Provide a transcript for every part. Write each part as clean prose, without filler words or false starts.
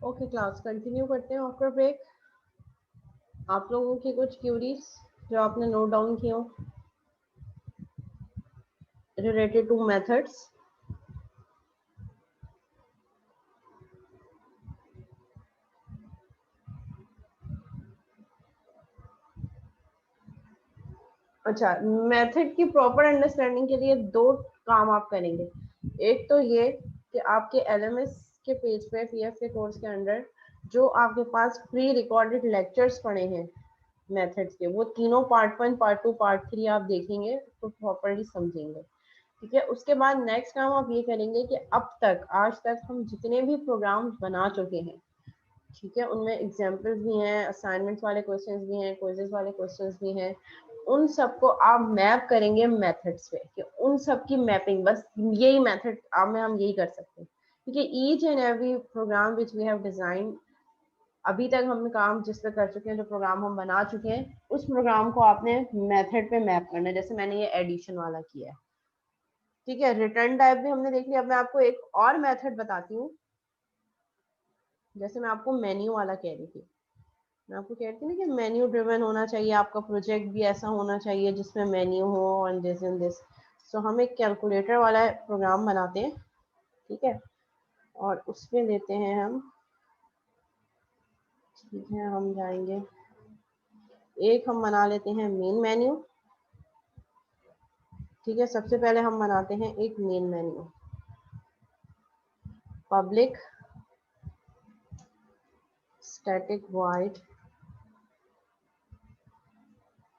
Okay class continue करते हैं after break. आप लोगों की कुछ क्यूरीज जो आपने नोट डाउन की हो रिलेटेड टू मेथड्स। अच्छा, मेथड की प्रॉपर अंडरस्टैंडिंग के लिए दो काम आप करेंगे। एक तो ये कि आपके एलएमएस के पेज पे पीएफ के कोर्स के अंदर जो आपके पास प्री रिकॉर्डेड लेक्चर्स पड़े हैं मेथड्स के, वो तीनों पार्ट 1 पार्ट 2 पार्ट 3 आप देखेंगे तो प्रॉपरली समझेंगे। ठीक है, उसके बाद नेक्स्ट काम आप ये करेंगे कि अब तक आज तक हम जितने भी प्रोग्राम्स बना चुके हैं, ठीक है, उनमें एग्जाम्पल्स भी हैं, असाइनमेंट्स वाले क्वेश्चंस भी हैं, क्विजेस वाले क्वेश्चंस भी हैं। उन सबको आप मैप करेंगे मेथड्स पे कि उन सब की मैपिंग बस यही मेथड आप में हम यही कर सकते हैं। क्योंकि each and every program which we have design, अभी तक हमने काम जिस पे कर चुके हैं, जो प्रोग्राम हम बना चुके हैं, उस प्रोग्राम को आपने मेथड पे मैप करना है। जैसे मैंने ये एडिशन वाला किया है। ठीक है, रिटर्न टाइप भी हमने देख लिया। अब मैं आपको एक और मेथड बताती हूँ। जैसे मैं आपको मेन्यू वाला कह रही थी, मैं आपको कह रही थी ना कि मेन्यू ड्रिवन होना चाहिए, आपका प्रोजेक्ट भी ऐसा होना चाहिए जिसमें मेन्यू हो एंड दिस एंड दिस। सो हम एक कैलकुलेटर वाला प्रोग्राम बनाते हैं। ठीक है, और उसमें लेते हैं हम, ठीक है, हम जाएंगे, एक हम बना लेते हैं मेन मेन्यू। ठीक है, सबसे पहले हम बनाते हैं एक main menu, public static void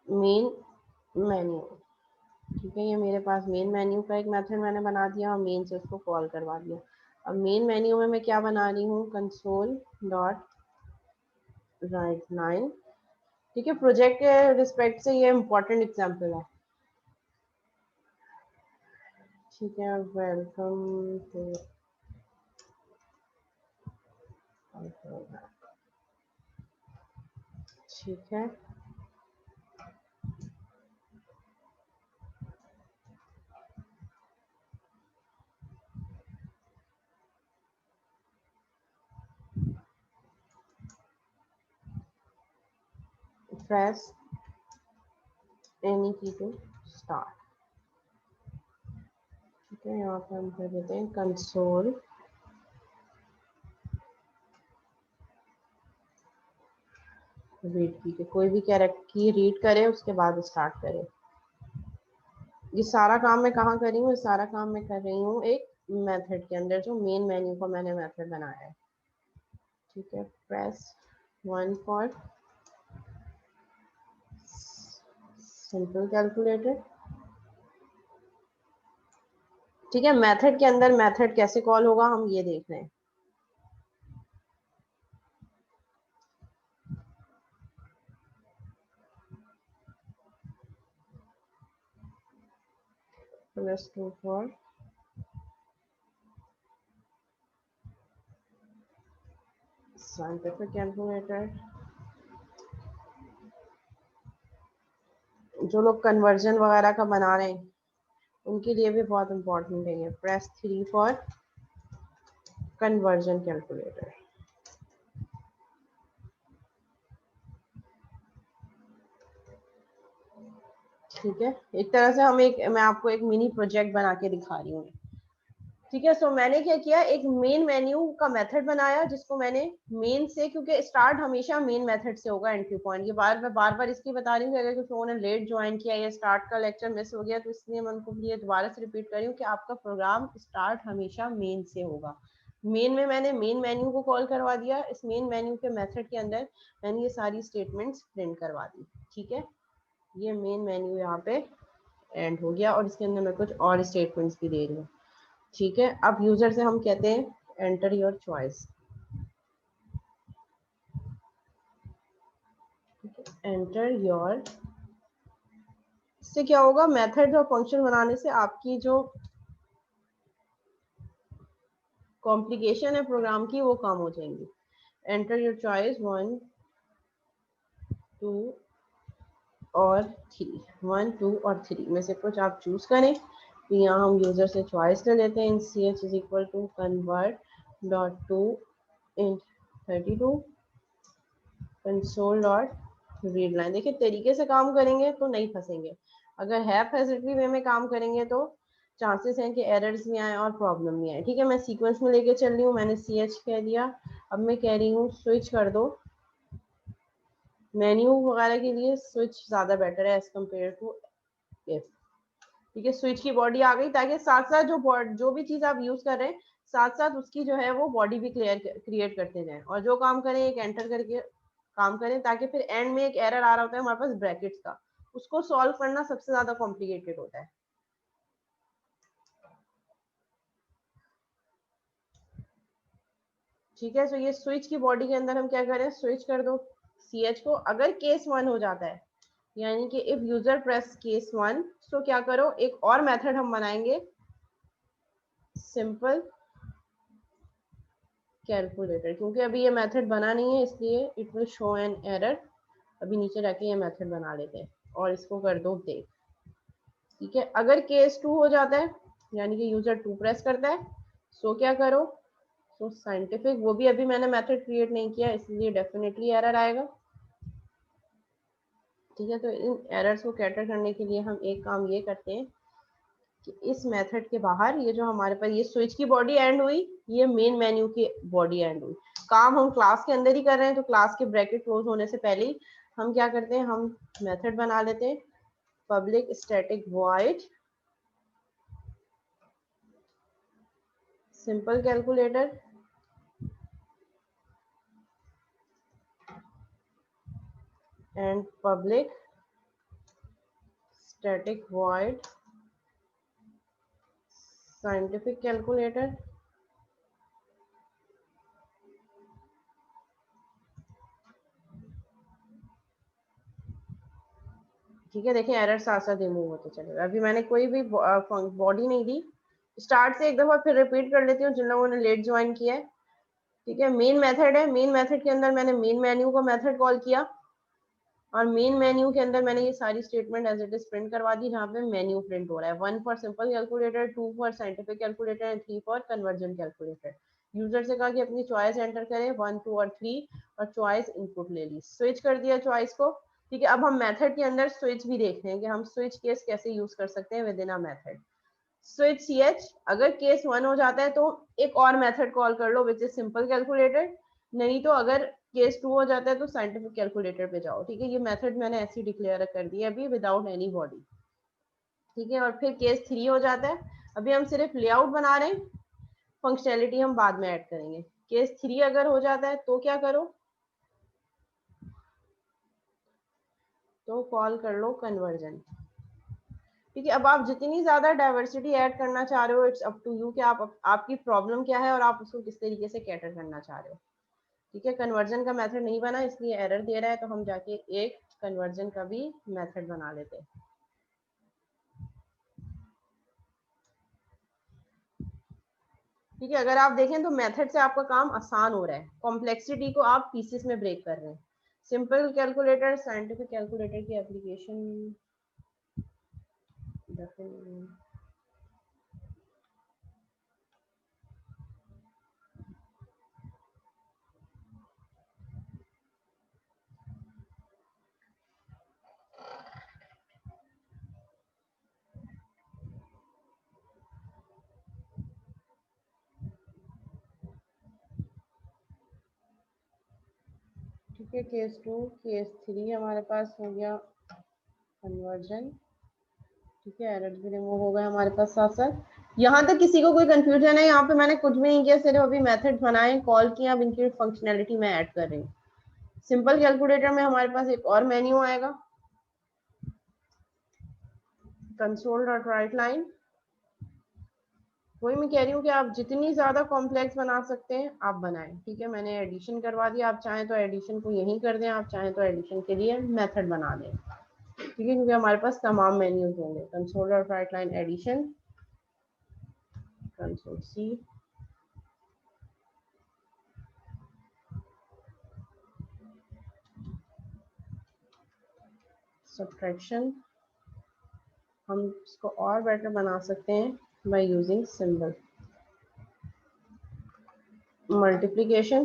main menu. ठीक है, ये मेरे पास मेन मेन्यू का एक मेथड मैंने बना दिया और मेन से उसको कॉल करवा दिया। अब मेन मेन्यू में मैं क्या बना रही हूँ, कंसोल डॉट राइट लाइन। ठीक है, प्रोजेक्ट के रिस्पेक्ट से ये इम्पोर्टेंट एग्जांपल है। ठीक है, वेलकम टू, ठीक है, press any key to start. ठीक है, यहाँ पे हम कर देते हैं कंसोल रीड की, कोई भी कैरेक्टर की रीड करे उसके बाद स्टार्ट करे। ये सारा काम मैं कहाँ कर रही हूँ, ये सारा काम मैं कर रही हूँ एक मेथड के अंदर, जो मेन मेन्यू को मैंने मेथड बनाया है। ठीक है, प्रेस 1 फॉर सिंपल कैलकुलेटर। ठीक है, मेथड के अंदर मेथड कैसे कॉल होगा हम ये देख रहे हैं। Plus 2 for scientific calculator. जो लोग कन्वर्जन वगैरह का बना रहे हैं उनके लिए भी बहुत इंपॉर्टेंट है ये। Press 3 for conversion calculator. ठीक है, एक तरह से मैं आपको एक मिनी प्रोजेक्ट बना के दिखा रही हूँ। ठीक है, सो मैंने क्या किया, एक मेन मेन्यू का मेथड बनाया जिसको मैंने मेन से, क्योंकि स्टार्ट हमेशा मेन मेथड से होगा एंट्री पॉइंट। ये मैं बार बार इसलिए बता रही हूँ कि अगर कुछ लोगों ने लेट ज्वाइन किया या स्टार्ट का लेक्चर मिस हो गया तो इसलिए मैं उनको ये दोबारा से रिपीट कर रही हूँ कि आपका प्रोग्राम स्टार्ट हमेशा मेन से होगा। मेन में मैंने मेन मेन्यू को कॉल करवा दिया, इस मेन मेन्यू के मेथड के अंदर मैंने ये सारी स्टेटमेंट्स प्रिंट करवा दी। ठीक है, ये मेन मेन्यू यहाँ पे एंड हो गया और इसके अंदर मैं कुछ और स्टेटमेंट्स भी दे रही हूँ। ठीक है, अब यूजर से हम कहते हैं enter your choice. Enter your, इससे क्या होगा, मेथड और फंक्शन बनाने से आपकी जो कॉम्प्लिकेशन है प्रोग्राम की वो कम हो जाएंगी। एंटर योर चॉइस 1 2 और 3, 1 2 और 3 में से कुछ आप चूज करें। तो यहाँ हम यूजर से चॉइस ले लेते हैं, ch is equal to convert dot to int 32 console dot read line. देखिए तरीके से काम करेंगे तो नहीं फंसेंगे, अगर है फैसिलिटी वे में काम करेंगे तो चांसेस हैं कि एरर्स भी आए और प्रॉब्लम भी आए। ठीक है, मैं सीक्वेंस में लेके चल रही हूँ, मैंने CH कह दिया, अब मैं कह रही हूँ स्विच कर दो। मेन्यू वगैरह के लिए स्विच ज़्यादा बेटर है एज कम्पेयर टू इफ। ठीक है, स्विच की बॉडी आ गई, ताकि साथ साथ जो भी चीज़ आप यूज़ कर रहे हैं साथ साथ उसकी जो है वो बॉडी भी क्रिएट करते जाएं, और जो काम करें एक एंटर करके काम करें, ताकि फिर एंड में एक एरर आ रहा होता है हमारे पास ब्रैकेट्स का, उसको सॉल्व करना सबसे ज़्यादा कॉम्प्लिकेटेड होता है। ठीक है, तो ये स्विच की बॉडी के अंदर हम क्या करें, स्विच कर दो CH को। अगर केस 1 हो जाता है, यानी कि इफ यूजर प्रेस केस 1, तो क्या करो, एक और मेथड हम बनाएंगे, सिंपल कैलकुलेटर। क्योंकि अभी ये मेथड बना नहीं है इसलिए it will show an error. अभी नीचे जाके ये मेथड बना लेते हैं और इसको कर दो ब्रेक। ठीक है, अगर केस 2 हो जाता है, यानी कि यूजर 2 प्रेस करता है, सो क्या करो, सो साइंटिफिक, वो भी अभी मैंने मेथड क्रिएट नहीं किया इसलिए डेफिनेटली एरर आएगा। ठीक है, तो इन एरर्स को कैटर करने के लिए हम एक काम ये करते हैं कि इस मेथड के बाहर ये जो हमारे पास ये स्विच की बॉडी एंड हुई, ये मेन मेन्यू की बॉडी एंड हुई, काम हम क्लास के अंदर ही कर रहे हैं, तो क्लास के ब्रैकेट क्लोज होने से पहले ही हम क्या करते हैं, हम मेथड बना लेते हैं, public static void simple calculator and public static void scientific calculator. ठीक है, देखिए एरर साथ साथ रिमूव होते चले। अभी मैंने कोई भी बॉडी नहीं दी, स्टार्ट से एक दफा फिर रिपीट कर लेती हूँ जिन लोगों ने लेट ज्वाइन किया है। ठीक है, मेन मेथड है, मेन मेथड के अंदर मैंने मेन मेन्यू का मेथड कॉल किया, और मेन मेन्यू के अंदर मैंने ये सारी statement as it is print करवा दी, जहाँ पे मेन्यू प्रिंट हो रहा है, 1 for simple calculator, 2 for scientific calculator and 3 for conversion calculator. User से कहा कि अपनी चॉइस एंटर करें, 1, 2 और 3, और चॉइस इनपुट ले ली, स्विच कर दिया चॉइस को। ठीक है, अब हम मेथड के अंदर स्विच भी देख रहे हैं कि हम स्विच केस कैसे यूज कर सकते हैं with in a method. Switch CH, अगर केस 1 हो जाता है तो एक और मेथड कॉल कर लो विच इज सिंपल कैलकुलेटर, नहीं तो अगर केस 2 हो जाता है तो साइंटिफिक कैलकुलेटर पे जाओ। ठीक है, ये मेथड मैंने ऐसे डिक्लेयर कर दिया अभी विदाउट एनी बॉडी। ठीक है, और फिर केस 3 हो जाता है, अभी हम सिर्फ लेआउट बना रहे हैं, फंक्शनैलिटी हम बाद में ऐड करेंगे। केस 3 अगर हो जाता है तो क्या करो, तो कॉल कर लो कन्वर्जन। ठीक है, अब आप जितनी ज्यादा डाइवर्सिटी ऐड करना चाह रहे हो, इट्स अप टू यू कि आपकी प्रॉब्लम क्या है और आप उसको किस तरीके से कैटर करना चाह रहे हो। ठीक है, कन्वर्जन का मेथड नहीं बना इसलिए एरर दे रहा है, तो हम जाके एक कन्वर्जन का भी मेथड बना लेते हैं। ठीक है, अगर आप देखें तो मेथड से आपका काम आसान हो रहा है, कॉम्प्लेक्सिटी को आप पीसेस में ब्रेक कर रहे हैं। सिंपल कैलकुलेटर साइंटिफिक कैलकुलेटर की एप्लीकेशन ठीक है, केस 2 केस 3 हमारे पास हो गया कन्वर्जन। ठीक है, एरर भी रिमूव हो गए हमारे पास साथ साथ। यहाँ तक किसी को कोई कंफ्यूजन है? यहाँ पे मैंने कुछ भी नहीं किया, सिर्फ अभी मेथड बनाए, कॉल किया, अब इनकी फंक्शनैलिटी मैं ऐड कर रही हूँ। सिंपल कैलकुलेटर में हमारे पास एक और मेन्यू आएगा, कंसोल डॉट राइट लाइन। वही मैं कह रही हूँ कि आप जितनी ज्यादा कॉम्प्लेक्स बना सकते हैं आप बनाएं। ठीक है, मैंने एडिशन करवा दिया, आप चाहें तो एडिशन को यहीं कर दें, आप चाहें तो एडिशन के लिए मेथड बना दें। ठीक है, क्योंकि हमारे पास तमाम मेन्यूज होंगे, console dot write line addition, console c, subtraction. हम इसको और बेटर बना सकते हैं बाय यूजिंग सिंबल, मल्टीप्लिकेशन,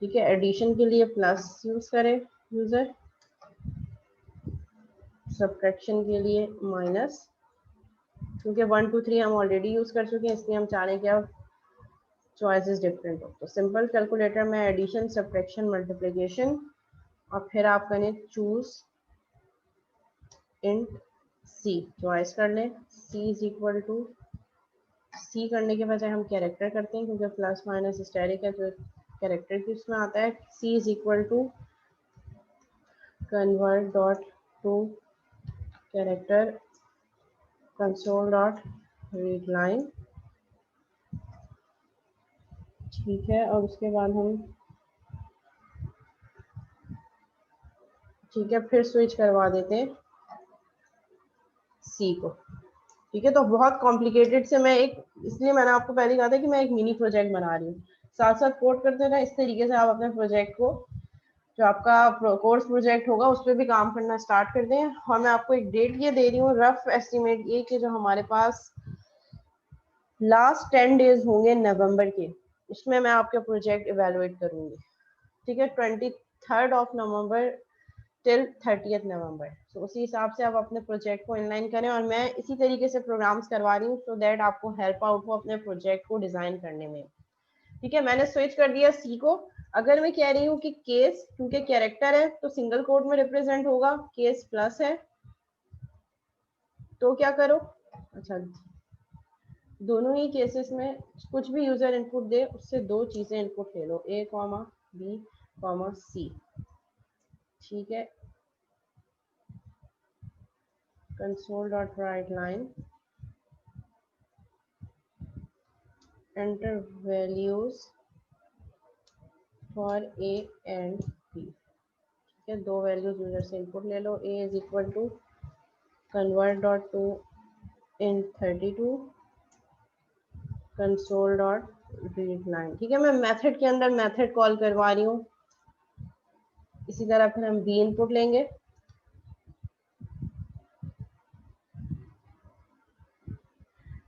ठीक है, एडिशन के लिए प्लस यूज करें यूजर, सब्ट्रैक्शन के लिए माइनस, क्योंकि 1 2 3 हम ऑलरेडी यूज कर चुके हैं, इसलिए हम चाह रहे हैं कि अब चॉइसेस डिफरेंट हो। तो सिंपल कैलकुलेटर में एडिशन, सब्ट्रैक्शन, मल्टीप्लिकेशन, और फिर आप करें चूज इंट सी, चॉइस कर लें सी इज इक्वल टू, सी करने के बजाय हम कैरेक्टर करते हैं क्योंकि प्लस माइनस स्टेरिक है, तो कैरेक्टर की उसमें आता है। C is equal to convert dot to character console dot read line. ठीक है, और उसके बाद हम ठीक है फिर स्विच करवा देते हैं सी को। ठीक है, तो बहुत कॉम्प्लिकेटेड से मैं एक, इसलिए मैंने आपको पहले कहा था कि मैं एक मिनी प्रोजेक्ट बना रही हूँ, साथ साथ कोड करते रहे। इस तरीके से आप अपने प्रोजेक्ट को, जो आपका कोर्स प्रोजेक्ट होगा, उस पर भी काम करना स्टार्ट कर दें। और मैं आपको एक डेट ये दे रही हूँ, रफ एस्टिमेट ये कि जो हमारे पास लास्ट 10 डेज होंगे नवंबर के, उसमें मैं आपका प्रोजेक्ट इवेलुएट करूंगी। ठीक है, 23 नवंबर टिल 30 नवंबर। तो उसी हिसाब से आप अपने प्रोजेक्ट को इनलाइन करें, और मैं इसी तरीके से प्रोग्राम्स करवा रही हूँ सो दैट आपको हेल्प आउट हो अपने प्रोजेक्ट को डिजाइन करने में। ठीक है, मैंने स्विच कर दिया सी को। अगर मैं कह रही हूँ कि केस, क्योंकि कैरेक्टर है तो सिंगल कोड में रिप्रेजेंट होगा, केस प्लस है तो क्या करो, अच्छा दोनों ही केसेस में कुछ भी यूजर इनपुट दे उससे दो चीजें इनपुट ले लो, a comma b comma c. ठीक है, console dot write line, enter values for A and b. ठीक है, दो वैल्यूज यूजर से इनपुट ले लो, a is equal to convert dot to in 32 console dot read line. ठीक है, मैं मेथड के अंदर मेथड कॉल करवा रही हूँ। इसी तरह फिर हम बी इनपुट लेंगे।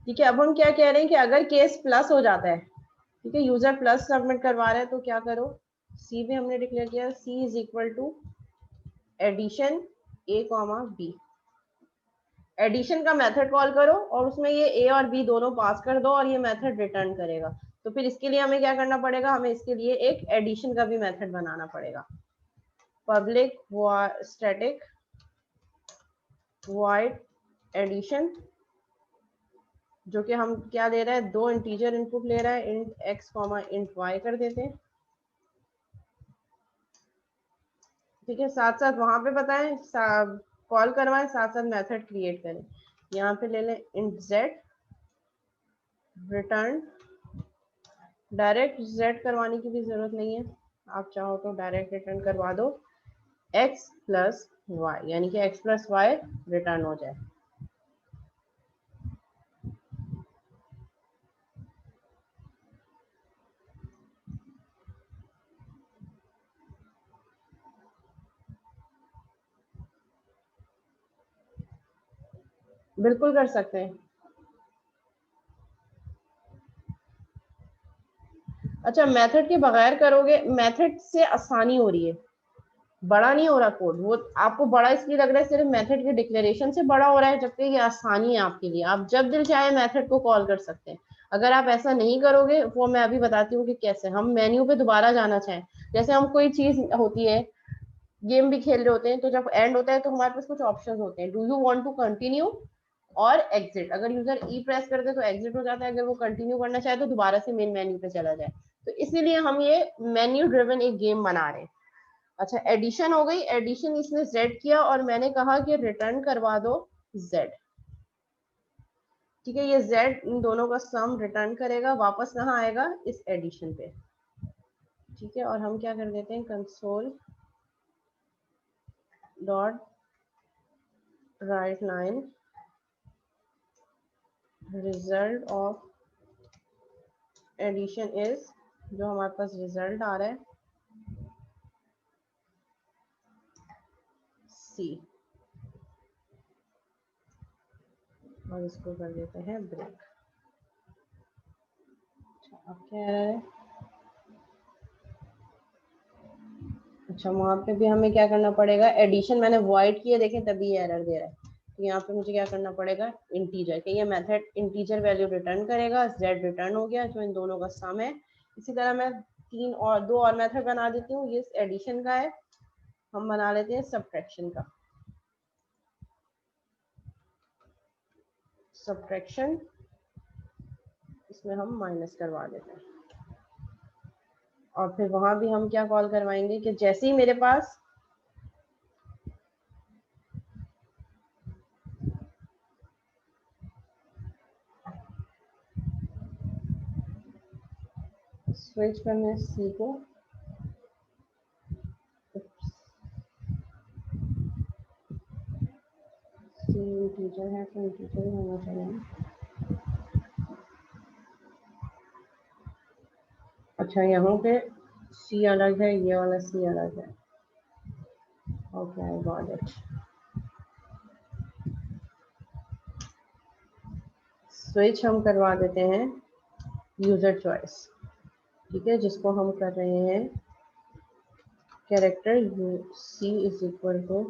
ठीक है, अब हम क्या कह रहे हैं कि अगर केस प्लस हो जाता है, ठीक है, यूजर प्लस सबमिट करवा रहा है, तो क्या करो, सी भी हमने डिक्लेयर किया, c is equal to addition a comma b. Addition का मेथड कॉल करो और उसमें ये ए और बी दोनों पास कर दो और ये मेथड रिटर्न करेगा। तो फिर इसके लिए हमें क्या करना पड़ेगा, हमें इसके लिए एक एडिशन का भी मेथड बनाना पड़ेगा। पब्लिक स्टैटिक वॉइड एडिशन, जो कि हम क्या ले रहे हैं, दो इंटीजर इनपुट ले रहा है, int X comma int Y कर देते हैं। ठीक है, साथ साथ वहां पे बताएं कॉल करवाएं, साथ साथ मेथड क्रिएट करें। यहाँ पे ले लें int Z return, direct Z करवाने की भी जरूरत नहीं है, आप चाहो तो डायरेक्ट रिटर्न करवा दो एक्स प्लस वाई, यानी कि एक्स प्लस वाई रिटर्न हो जाए। बिल्कुल कर सकते हैं। अच्छा, मेथड के बगैर करोगे, मेथड से आसानी हो रही है, बड़ा नहीं हो रहा कोड। वो आपको बड़ा इसलिए लग रहा है सिर्फ मेथड के डिक्लेरेशन से बड़ा हो रहा है, जबकि ये आसानी है आपके लिए, आप जब दिल चाहे मेथड को कॉल कर सकते हैं। अगर आप ऐसा नहीं करोगे, वो मैं अभी बताती हूँ कि कैसे। हम मेन्यू पे दोबारा जाना चाहें, जैसे हम कोई चीज होती है, गेम भी खेल रहे होते हैं, तो जब एंड होता है तो हमारे पास कुछ ऑप्शंस होते हैं, do you want to continue और एग्जिट। अगर यूजर ई प्रेस कर दे तो एग्जिट हो जाता है, अगर वो कंटिन्यू करना चाहे तो दोबारा से मेन मेन्यू पे चला जाए। तो इसीलिए हम ये मेन्यू ड्रिवन एक गेम बना रहे हैं। अच्छा, एडिशन हो गई, एडिशन इसने जेड किया और मैंने कहा कि रिटर्न करवा दो जेड। ठीक है, ये जेड इन दोनों का सम रिटर्न करेगा, वापस कहाँ आएगा, इस एडिशन पे। ठीक है, और हम क्या कर देते हैं, console dot write line result of addition is, जो हमारे पास रिजल्ट आ रहा है सी, और इसको कर देते हैं ब्रेक। अब क्या है, अच्छा, वहां पे भी हमें क्या करना पड़ेगा, एडिशन मैंने वॉइड किए, देखें तभी ये एरर दे रहा है। तो यहाँ पे मुझे क्या करना पड़ेगा, इंटीजर के, ये मेथड इंटीजर वैल्यू रिटर्न करेगा, z रिटर्न हो गया जो इन दोनों का सम है। इसी तरह मैं दो और मेथड बना देती हूँ, ये एडिशन का है, हम बना लेते हैं सब्ट्रैक्शन का। सब्ट्रैक्शन, इसमें हम माइनस करवा देते हैं, और फिर वहां भी हम क्या कॉल करवाएंगे कि जैसे ही मेरे पास स्विच करने सी को, सी इंटीजर है तो इंटीजर होना चाहिए। अच्छा, यहाँ पे सी अलग है, ये वाला सी अलग है। Okay, I got it. Switch हम करवा देते हैं यूजर चॉइस, ठीक है, जिसको हम कर रहे हैं character C is equal to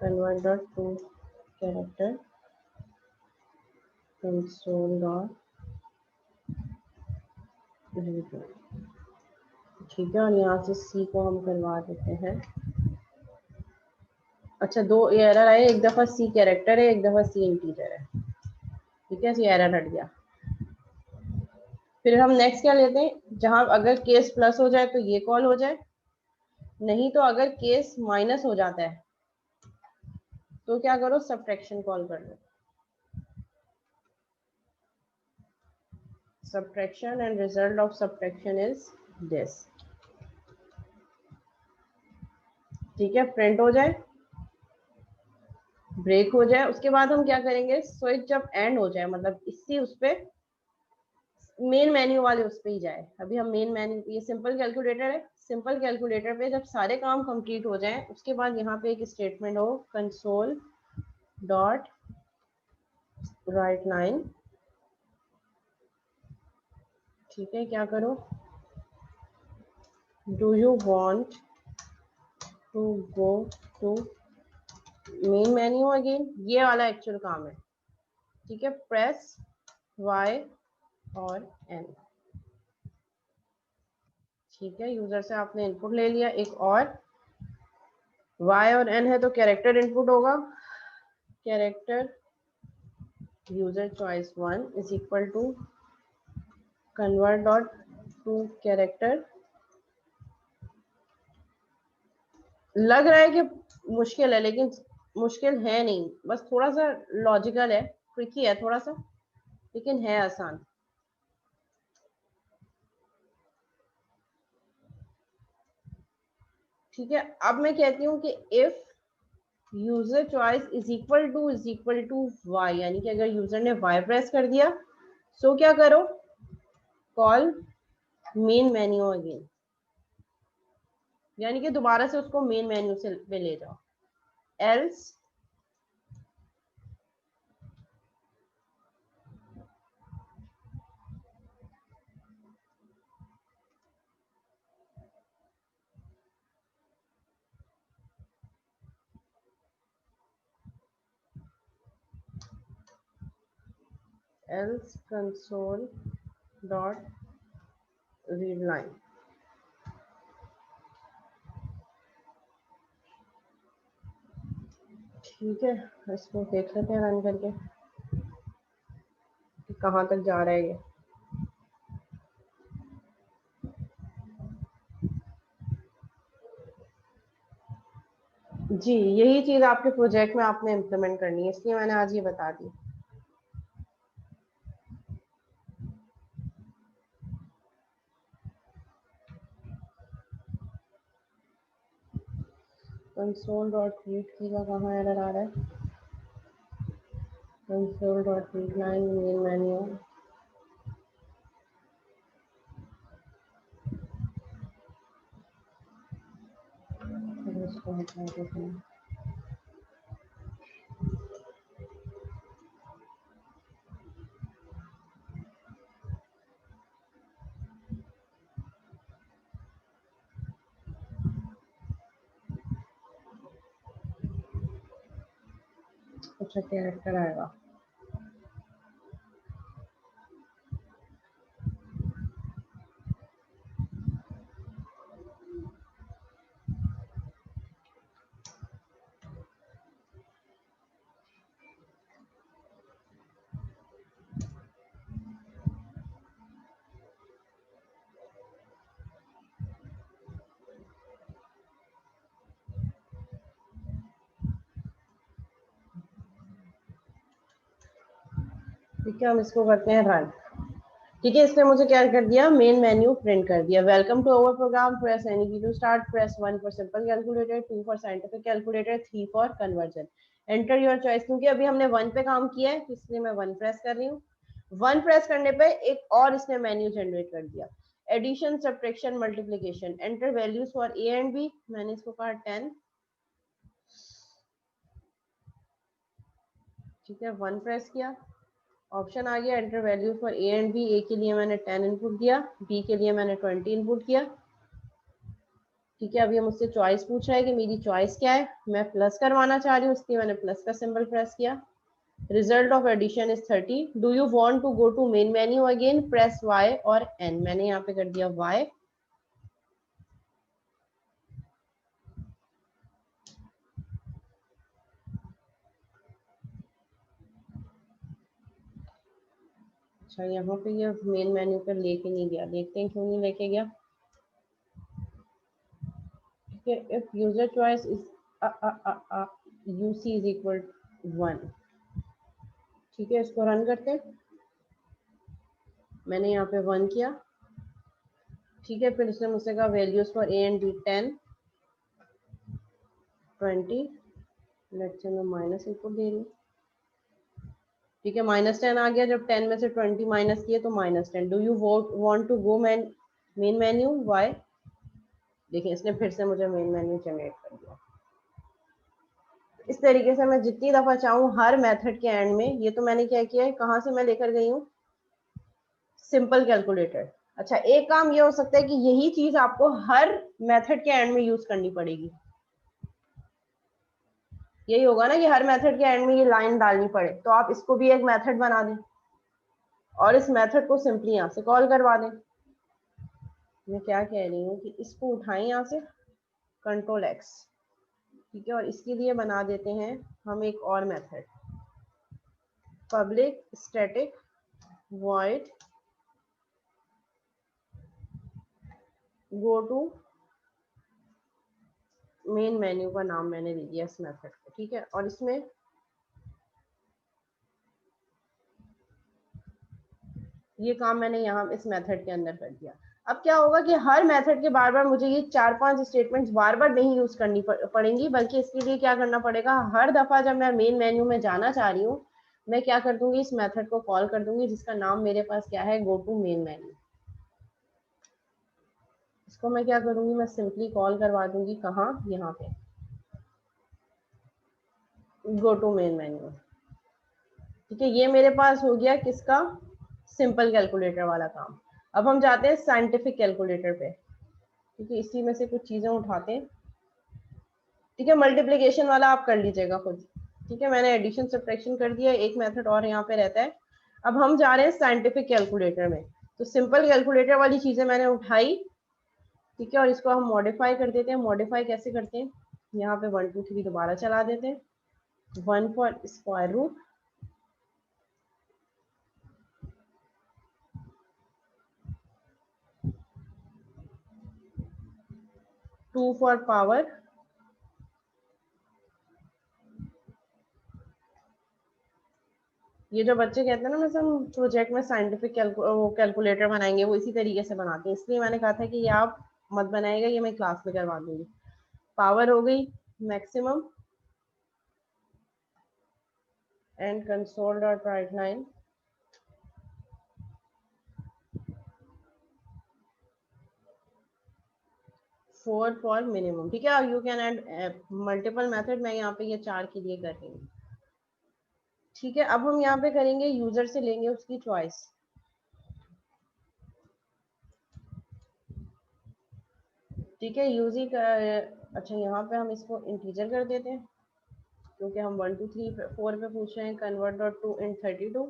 convert dot to character console dot read, ठीक है, और यहाँ से सी को हम करवा देते हैं। अच्छा, दो एरर आए, एक दफा सी कैरेक्टर है, एक दफा सी इंटीजर है, ठीक है, सी एरर हट गया। फिर हम नेक्स्ट क्या लेते हैं, जहां अगर केस प्लस हो जाए तो ये कॉल हो जाए, नहीं तो अगर केस माइनस हो जाता है तो क्या करो, सब्ट्रैक्शन कॉल कर लो। Subtraction and result of subtraction is this, ठीक है, प्रिंट हो जाए, ब्रेक हो जाए, उसके बाद हम क्या करेंगे, स्विच जब एंड हो जाए, मतलब इसी उस पे मेन मेन्यू वाले उस पे ही जाए। अभी हम मेन मेन्यू, ये सिंपल कैलकुलेटर है, सिंपल कैलकुलेटर पे जब सारे काम कंप्लीट हो जाएं, उसके बाद यहाँ पे एक स्टेटमेंट हो, कंसोल डॉट राइट लाइन, ठीक है, क्या करो, do you want to go to main menu again, ये वाला एक्चुअल काम है, ठीक है, प्रेस वाई और एन, ठीक है, यूजर से आपने इनपुट ले लिया, एक और y और n है तो कैरेक्टर इनपुट होगा, character user choice 1 is equal to convert dot to character. लग रहा है कि मुश्किल है, लेकिन मुश्किल है नहीं, बस थोड़ा सा लॉजिकल है, ट्रिकी है थोड़ा सा, लेकिन है आसान। ठीक है, अब मैं कहती हूँ कि if user choice is equal to Y, यानी कि अगर यूजर ने वाई प्रेस कर दिया, सो क्या करो, कॉल मेन मेन्यू अगेन, यानी कि दोबारा से उसको मेन मेन्यू से पे ले जाओ, else console dot read line, ठीक है, इसको देख लेते हैं रन करके कि कहाँ तक जा रहा है ये। जी, यही चीज आपके प्रोजेक्ट में आपने इम्प्लीमेंट करनी है, इसलिए मैंने आज ये बता दी। कंसोल डॉट रीड की का कहाँ एरर आ रहा है, console dot read line main menu, इसको हटा देते हैं। अच्छा कैरेक्टर आएगा। ठीक है, हम इसको करते हैं रन। ठीक है, इसने मुझे क्या कर दिया, मेन मेन्यू प्रिंट कर दिया। Welcome to our program, press any key to start, press 1 for simple calculator, 2 for scientific calculator, 3 for conversion, enter your choice. क्योंकि अभी हमने 1 पे काम किया है, इसलिए मैं 1 प्रेस कर रही हूँ। 1 प्रेस करने पे एक और इसने मेन्यू जनरेट कर दिया, addition, subtraction, multiplication, enter values for A and B. मैंने इसको कहा 10। ठीक है, 1 प्रेस किया, ऑप्शन आ गया enter values for A and b. A के लिए मैंने 10 इनपुट दिया, बी के लिए मैंने 20 इनपुट किया। ठीक है, अभी हम मुझसे चॉइस पूछ रहा है कि मेरी चॉइस क्या है। मैं प्लस करवाना चाह रही हूँ, इसलिए मैंने प्लस का सिंबल प्रेस किया। Result of addition is 30। Do you want to go to main menu again, press Y और एन। मैंने यहाँ पे कर दिया वाई। अच्छा, यहाँ पे ये मेन मेन्यू पर लेके नहीं गया, देखते हैं क्यों नहीं लेके गया। ठीक है, if user choice is UC is equal 1। ठीक है, इसको रन करते हैं। मैंने यहाँ पे 1 किया। ठीक है, फिर इसने मुझसे कहा values for A and B 10 20। Let's say मैं माइनस इनपुट दे रही हूँ। ठीक है, -10 आ गया। जब 10 में से 20 माइनस किए तो -10। Do you want to go main menu, Y. देखिए, इसने फिर से मुझे मेन मेन्यू जनरेट कर दिया। इस तरीके से मैं जितनी दफा चाहूँ हर मेथड के एंड में, ये तो मैंने क्या किया है, कहाँ से मैं लेकर गई हूँ, सिंपल कैलकुलेटर। अच्छा, एक काम ये हो सकता है कि यही चीज आपको हर मेथड के एंड में यूज करनी पड़ेगी। यही होगा ना कि हर मेथड के एंड में ये लाइन डालनी पड़े, तो आप इसको भी एक मेथड बना दें और इस मेथड को सिंपली यहाँ से कॉल करवा दें। मैं क्या कह रही हूँ कि इसको उठाएं यहाँ से, कंट्रोल एक्स। ठीक है, और इसके लिए बना देते हैं हम एक और method, public static void go to main menu का नाम मैंने दे दिया इस मेथड को। ठीक है, और इसमें ये काम मैंने यहाँ इस मेथड के अंदर कर दिया। अब क्या होगा कि हर मेथड के बार बार मुझे ये 4-5 स्टेटमेंट्स बार बार नहीं यूज करनी पड़ेंगी, बल्कि इसके लिए क्या करना पड़ेगा, हर दफा जब मैं मेन मेन्यू में जाना चाह रही हूँ, मैं क्या कर दूंगी, इस मेथड को कॉल कर दूंगी, जिसका नाम मेरे पास क्या है, गो टू मेन मेन्यू। इसको मैं क्या करूंगी, मैं सिंपली कॉल करवा दूंगी, कहाँ, यहाँ पे, गो टू मेन मेन्यू। ठीक है, ये मेरे पास हो गया किसका, सिंपल कैलकुलेटर वाला काम। अब हम जाते हैं साइंटिफिक कैलकुलेटर पे। ठीक है, इसी में से कुछ चीजें उठाते हैं। ठीक है, मल्टीप्लिकेशन वाला आप कर लीजिएगा खुद। ठीक है, मैंने एडिशन सब्ट्रैक्शन कर दिया, एक मेथड और यहाँ पे रहता है। अब हम जा रहे हैं साइंटिफिक कैलकुलेटर में। तो सिंपल कैलकुलेटर वाली चीजें मैंने उठाई। ठीक है, और इसको हम मॉडिफाई कर देते हैं। मॉडिफाई कैसे करते हैं, यहाँ पे 1 2 3 दोबारा चला देते हैं। 1 for square root, 2 for power, ये जो बच्चे कहते हैं ना, मैं हम प्रोजेक्ट में साइंटिफिक कैलकुलेटर बनाएंगे, वो इसी तरीके से बनाते हैं, इसलिए मैंने कहा था कि ये आप मत बनाएगा, ये मैं क्लास में करवा दूंगी। पावर हो गई maximum, and console dot write line, 4 for minimum. ठीक है, you can add multiple method, मैं यहाँ पे ये 4 के लिए कर रही हूँ। ठीक है, अब हम यहाँ पे करेंगे, यूजर से लेंगे उसकी चॉइस। ठीक है, यूजिंग, अच्छा यहाँ पे हम इसको इंटीजर कर देते हैं। क्योंकि हम 1 2 3 4 पे पूछ रहे हैं। Convert dot to in 32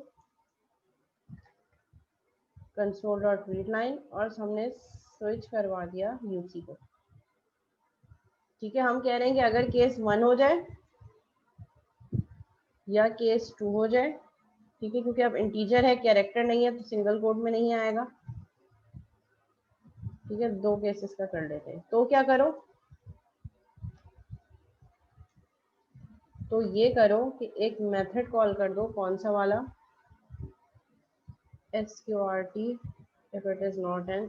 console dot read line, और हमने स्विच करवा दिया यूसी को। ठीक है, हम कह रहे हैं कि अगर केस 1 हो जाए या केस 2 हो जाए, ठीक है, क्योंकि अब इंटीजर है, कैरेक्टर नहीं है, तो सिंगल कोड में नहीं आएगा। ठीक है, दो केसेस का कर लेते हैं। तो क्या करो, तो ये करो कि एक मेथड कॉल कर दो। कौन सा वाला? sqrt if it is not an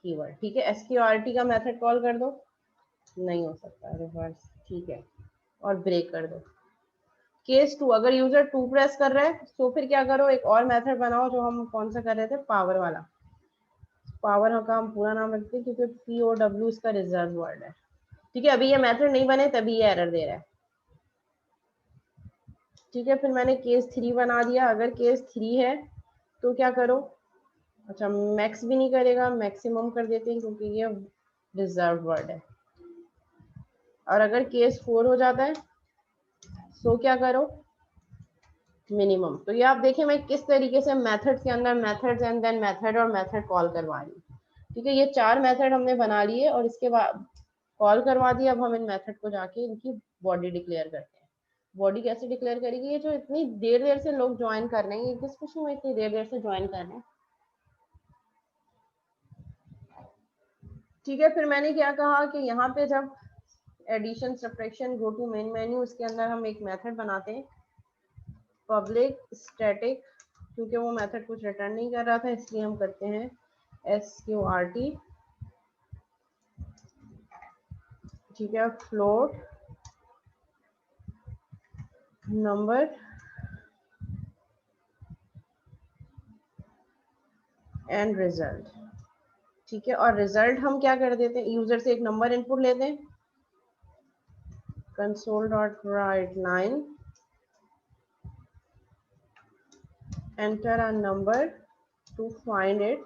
keyword. ठीक है, sqrt का मेथड कॉल कर दो। नहीं हो सकता रिवर्स। ठीक है, और ब्रेक कर दो। केस 2, अगर यूजर 2 प्रेस कर रहा है तो फिर क्या करो, एक और मेथड बनाओ जो हम कौन सा कर रहे थे, पावर वाला। पावर का हम पूरा नाम रखते हैं क्योंकि POW इसका रिजर्व वर्ड है। ठीक है, अभी ये मेथड नहीं बने तभी ये एरर दे रहा है। ठीक है, फिर मैंने केस 3 बना दिया। अगर केस 3 है तो क्या करो, अच्छा मैक्स भी नहीं करेगा, मैक्सिमम कर देते हैं क्योंकि ये रिजर्व वर्ड है। और अगर केस 4 हो जाता है तो क्या करो, मिनिमम। तो ये आप देखिए मैं किस तरीके से मेथड के अंदर मेथड्स एंड देन मेथड और मेथड कॉल करवा रही हूँ। ठीक है, ये 4 मेथड हमने बना लिए और इसके बाद कॉल करवा दिया। अब हम इन मेथड को जाके इनकी बॉडी डिक्लेयर करते हैं। बॉडी कैसे डिक्लेयर करेगी? ये जो इतनी देर देर से लोग ज्वाइन कर रहे हैं, ये किस खुशी में इतनी देर देर से ज्वाइन कर रहे हैं? ठीक है, फिर मैंने क्या कहा कि यहाँ पे जब addition subtraction go to main menu, इसके अंदर हम एक मेथड बनाते हैं पब्लिक स्टैटिक, क्योंकि वो मेथड कुछ रिटर्न नहीं कर रहा था इसलिए हम करते हैं sqrt। ठीक है, फ्लोट नंबर एंड रिजल्ट। ठीक है, और रिजल्ट हम क्या कर देते हैं, यूजर से एक नंबर इनपुट लेते हैं, console dot write line enter a number to find it.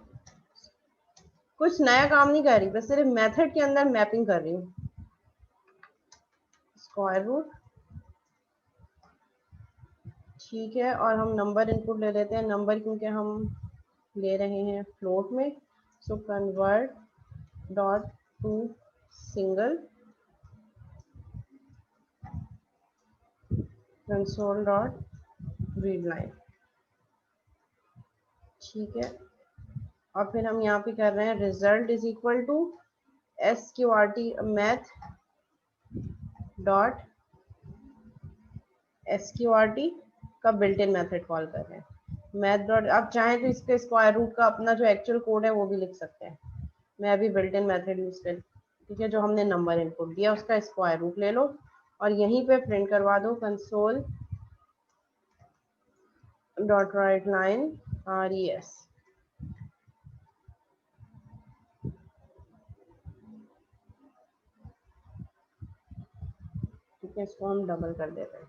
कुछ नया काम नहीं कर रही, बस सिर्फ मेथड के अंदर मैपिंग कर रही हूँ। Square root. ठीक है, और हम नंबर इनपुट ले लेते हैं। नंबर क्योंकि हम ले रहे हैं फ्लोट में, so convert dot to single console dot read line. ठीक है, और फिर हम यहाँ पे कर रहे हैं result is equal to sqrt math dot sqrt का बिल्ट इन मेथड कॉल कर रहे हैं मैथ डॉट। आप चाहें तो इसके स्क्वायर रूट का अपना जो एक्चुअल कोड है वो भी लिख सकते हैं। मैं अभी बिल्ट इन मेथड यूज कर, ठीक है, जो हमने नंबर इनपुट दिया उसका स्क्वायर रूट ले लो और यहीं पे प्रिंट करवा दो console dot write line res। ठीक है, इसको हम डबल कर देते हैं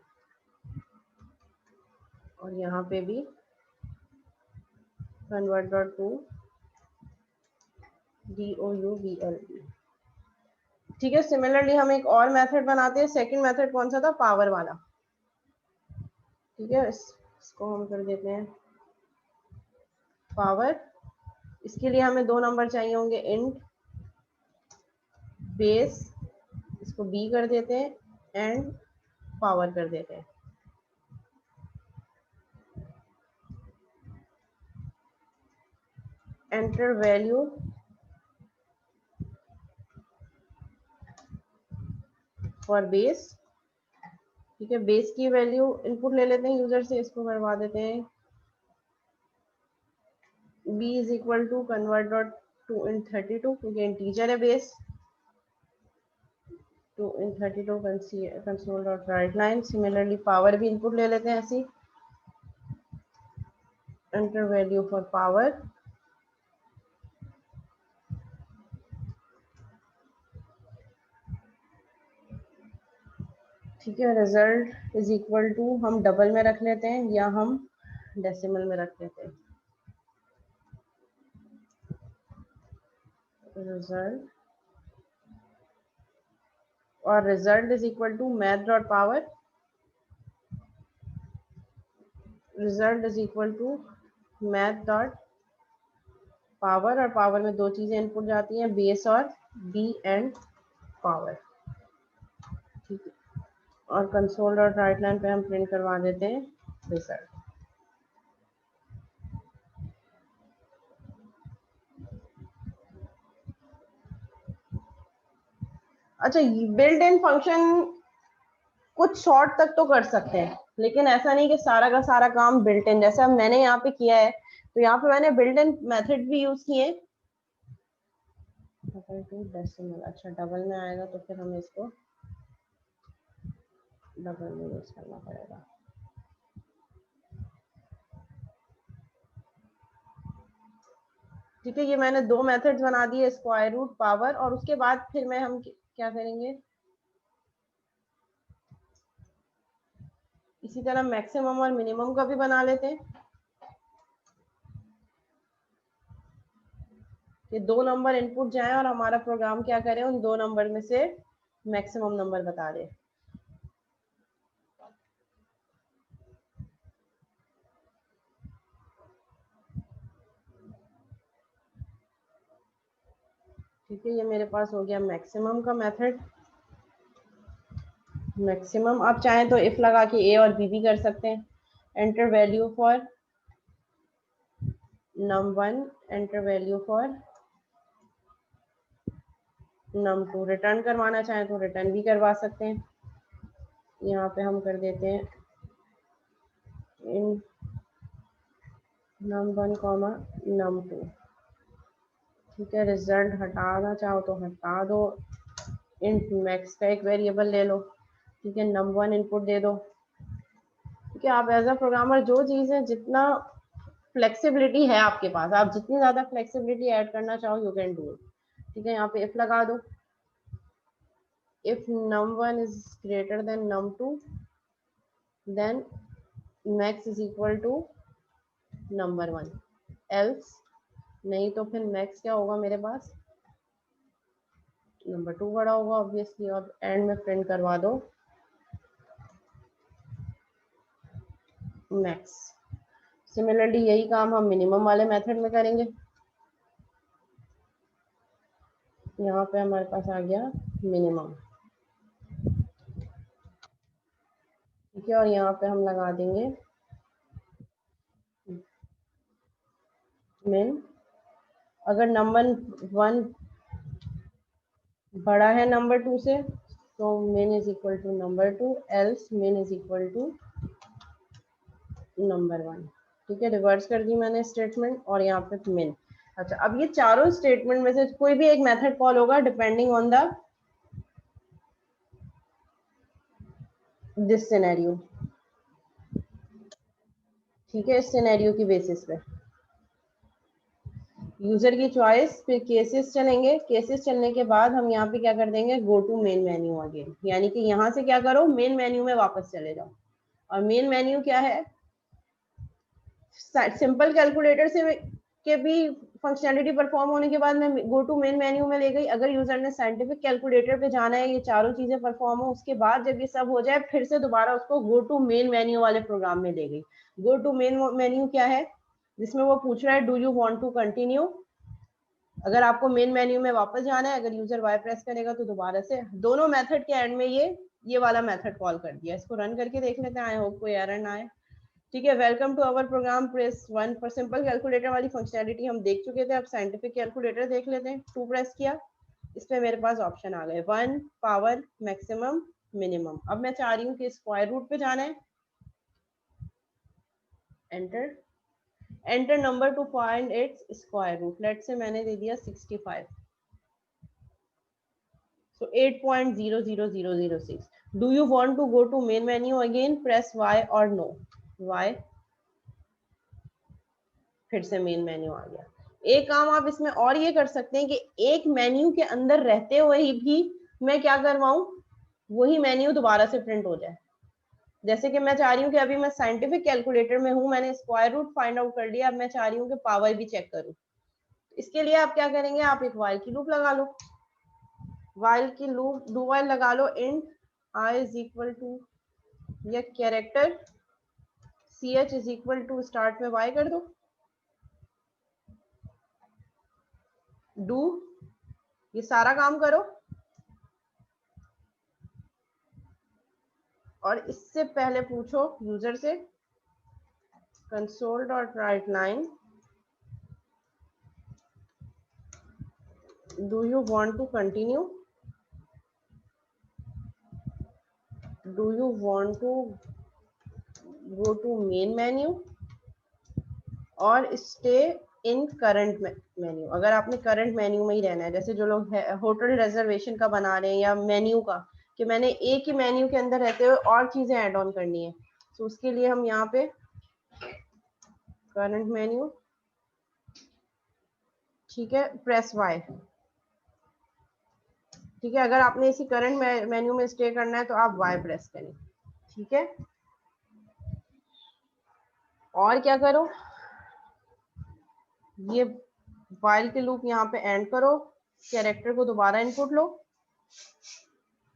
और यहाँ पे भी कन्वर्ट डॉट टू double। ठीक है, सिमिलरली हम एक और मेथड बनाते हैं। सेकंड मेथड कौन सा था? पावर वाला। ठीक है, इसको हम कर देते हैं पावर। इसके लिए हमें दो नंबर चाहिए होंगे, इंट बेस, इसको बी कर देते हैं एंड पावर कर देते हैं। Enter value for base. ठीक है, बेस की वैल्यू इनपुट ले लेते हैं यूजर से, इसको करवा देते हैं b is equal to convert dot to in 32 क्योंकि इंटीजर है base, to in 32 console dot write line. Similarly power भी इनपुट ले लेते हैं ऐसी, एंटर वैल्यू फॉर पावर। ठीक है, रिजल्ट इज इक्वल टू हम डबल में रख लेते हैं या हम डेसिमल में रख लेते हैं। रिजल्ट और result is equal to math dot power result is equal to math dot power, और पावर में दो चीजें इनपुट जाती हैं, बेस और बी एंड पावर, ठीक है। और कंसोल डॉट राइट लाइन पे हम प्रिंट करवा देते हैं रिजल्ट। अच्छा, बिल्ट इन फंक्शन कुछ शॉर्ट तक तो कर सकते हैं, लेकिन ऐसा नहीं कि सारा का सारा काम बिल्ट इन, जैसे अब मैंने यहाँ पे किया है, तो यहाँ पे मैंने बिल्ट इन मेथड भी यूज किए। डबल टू डेसिमल, अच्छा डबल में आएगा तो फिर हमें इसको डबल में यूज करना पड़ेगा। ठीक है, ये मैंने दो मेथड्स बना दिए, स्क्वायर रूट, पावर, और उसके बाद फिर मैं हम क्या करेंगे, इसी तरह मैक्सिमम और मिनिमम का भी बना लेते हैं। ये दो नंबर इनपुट जाए और हमारा प्रोग्राम क्या करे, उन दो नंबर में से मैक्सिमम नंबर बता दे। ठीक है, ये मेरे पास हो गया मैक्सिमम का मेथड। मैक्सिमम आप चाहें तो इफ लगा के ए और बी भी कर सकते हैं। Enter value for num1, enter value for num2। Return करवाना चाहें तो रिटर्न भी करवा सकते हैं। यहाँ पे हम कर देते हैं इन num1 कॉमा num2। ठीक है, रिजल्ट हटाना चाहो तो हटा दो, इंट मैक्स का एक वेरिएबल ले लो। ठीक है, num1 इनपुट दे दो। ठीक है, आप एज अ प्रोग्रामर जो चीज़ है, जितना फ्लेक्सिबिलिटी है आपके पास, आप जितनी ज़्यादा फ्लेक्सिबिलिटी ऐड करना चाहो यू कैन डू इट। ठीक है, यहाँ पे इफ लगा दो, if num1 is greater than num2 then max is equal to num1, else नहीं तो फिर मैक्स क्या होगा मेरे पास, num2 बड़ा होगा ऑब्वियसली, और एंड में प्रिंट करवा दो मैक्स। सिमिलरली यही काम हम मिनिमम वाले मेथड में करेंगे। यहाँ पे हमारे पास आ गया मिनिमम। ठीक है, और यहाँ पे हम लगा देंगे मिन। अगर नंबर 1 बड़ा है नंबर 2 से तो min is equal to number 2, else min is equal to number 1। ठीक है, रिवर्स कर दी मैंने स्टेटमेंट, और यहाँ पे min। अच्छा, अब ये चारों स्टेटमेंट में से कोई भी एक मेथड कॉल होगा depending on the this scenario. ठीक है, इस सिनेरियो की बेसिस पे यूजर की चॉइस, फिर केसेस चलेंगे। केसेस चलने के बाद हम यहाँ पे क्या कर देंगे, go to main menu again, यानी कि यहाँ से क्या करो, मेन मेन्यू में वापस चले जाओ। और मेन मेन्यू क्या है, सिंपल कैलकुलेटर से के भी फंक्शनैलिटी परफॉर्म होने के बाद मैं गो टू मेन मेन्यू में ले गई। अगर यूजर ने साइंटिफिक कैलकुलेटर पे जाना है, ये चारों चीजें परफॉर्म हो, उसके बाद जब ये सब हो जाए फिर से दोबारा उसको गो टू मेन मेन्यू वाले प्रोग्राम में ले गई। गो टू मेन मेन्यू क्या है, जिसमें वो पूछ रहा है do you want to continue. अगर आपको मेन मेन्यू में वापस जाना है, अगर यूजर वाई प्रेस करेगा तो दोबारा से दोनों मेथड के एंड में ये वाला मेथड कॉल कर दिया। इसको रन करके देख लेते हैं, आई होप कोई एरर ना आए। ठीक है, welcome to our program, press 1 पर सिंपल कैलकुलेटर वाली फंक्शनैलिटी हम देख चुके थे। अब साइंटिफिक कैलकुलेटर देख लेते हैं। 2 प्रेस किया, इसमें मेरे पास ऑप्शन आ गए 1, पावर, मैक्सिमम, मिनिमम। अब मैं चाह रही हूँ कि स्क्वायर रूट पे जाना है, enter. Enter number to find its square root, let से मैंने दे दिया 65, so 8.00006. Do you want to go to main menu again? Press Y or no. Y, फिर से मेन मेन्यू आ गया। एक काम आप इसमें और ये कर सकते हैं कि एक मेन्यू के अंदर रहते हुए ही भी मैं क्या करवाऊं, वही मेन्यू दोबारा से प्रिंट हो जाए। जैसे कि मैं चाह रही हूँ कि अभी मैं साइंटिफिक कैलकुलेटर में हूँ, मैंने स्क्वायर रूट फाइंड आउट कर लिया, अब मैं चाह रही हूँ कि पावर भी चेक करूँ। इसके लिए आप क्या करेंगे, आप एक वाइल की लूप लगा लो। वाइल की लूप डू वाइल लगा लो, int I is equal to या character CH is equal to start में Y कर दो, डू, ये सारा काम करो, और इससे पहले पूछो यूजर से console.writeLine, do you want to continue, do you want to go to main menu और stay in current menu। अगर आपने करंट मेन्यू में ही रहना है, जैसे जो लोग होटल रिजर्वेशन का बना रहे हैं या मेन्यू का, कि मैंने एक ही मेन्यू के अंदर रहते हुए और चीजें ऐड ऑन करनी है, तो उसके लिए हम यहाँ पे करंट मेन्यू, ठीक है, प्रेस वाई, ठीक है। अगर आपने इसी करंट मेन्यू में स्टे करना है तो आप वाई प्रेस करें, ठीक है। और क्या करो, ये वाइल के लूप यहाँ पे एंड करो, कैरेक्टर को दोबारा इनपुट लो,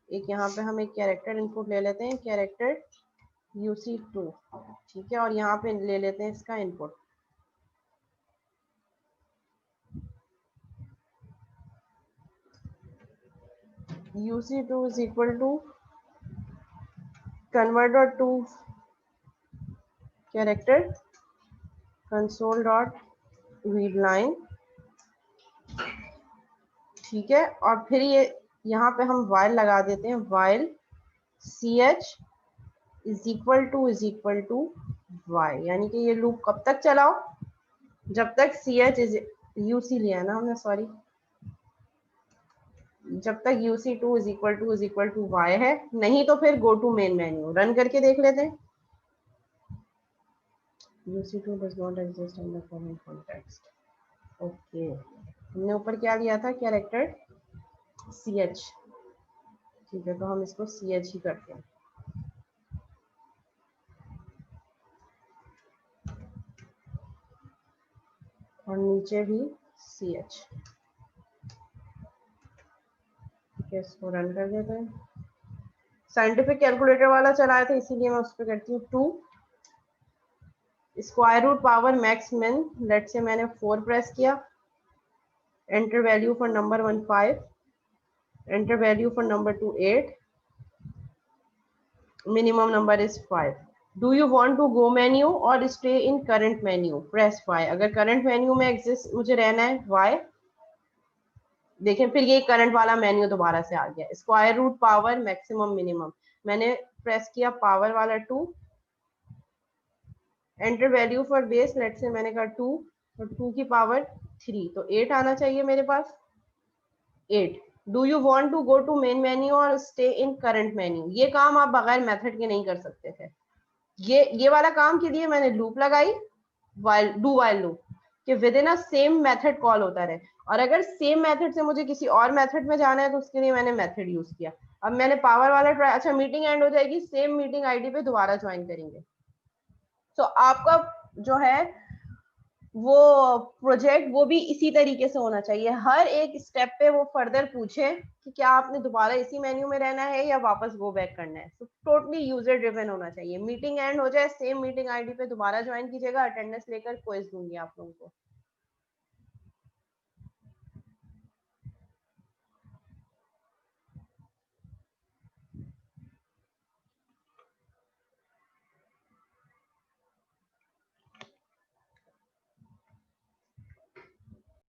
एक यहाँ पे हम एक कैरेक्टर इनपुट ले लेते हैं, कैरेक्टर UC2, ठीक है, और यहाँ पे ले लेते हैं इसका input, UC2 is equal to convert.to character console.readline, ठीक है। और फिर ये यहाँ पे हम while लगा देते हैं, while CH is equal to Y, यानी कि ये लूप कब तक चलाओ, जब तक CH is UC लिया ना हमने, सॉरी, जब तक UC2 is equal to Y है, नहीं तो फिर go to main menu, run करके देख लेते हैं। UC2 does not exist in the current context, okay, हमने ऊपर क्या लिया था, कैरेक्टर CH, ठीक है, तो हम इसको CH ही करते हैं, और नीचे भी CH, ठीक है, इसको रन कर देते हैं। साइंटिफिक कैलकुलेटर वाला चलाया था इसीलिए मैं उस पर करती हूँ 2, square root power max min, let से मैंने 4 प्रेस किया, enter value for number 1 5, enter value for number 2 8, minimum number is 5। Do you want to go menu और stay in current menu, press Y। अगर करंट मेन्यू में exist मुझे रहना है Y, देखें फिर ये करंट वाला मेन्यू दोबारा से आ गया, square root power maximum minimum, मैंने प्रेस किया पावर वाला 2, enter value for base, late से मैंने कहा 2, और 2 की पावर 3, तो 8 आना चाहिए मेरे पास, 8। Do you want to go to main menu और स्टे इन करंट मेन्यू, ये काम आप बगैर मेथड के नहीं कर सकते थे। ये वाला काम के लिए मैंने लूप लगाई, वाइल डू वाइल लूप, कि with in a same method call होता रहे, और अगर सेम मेथड से मुझे किसी और मेथड में जाना है तो उसके लिए मैंने मेथड यूज किया। अब मैंने पावर वाला ट्राई, अच्छा मीटिंग एंड हो जाएगी, सेम मीटिंग आईडी पे दोबारा ज्वाइन करेंगे। तो आपका जो है वो प्रोजेक्ट वो भी इसी तरीके से होना चाहिए, हर एक स्टेप पे वो फर्दर पूछे कि क्या आपने दोबारा इसी मेन्यू में रहना है या वापस गो बैक करना है। तो टोटली यूजर ड्रिवन होना चाहिए, मीटिंग एंड हो जाए, सेम मीटिंग आईडी पे दोबारा ज्वाइन कीजिएगा, अटेंडेंस लेकर क्विज दूंगी आप लोगों को।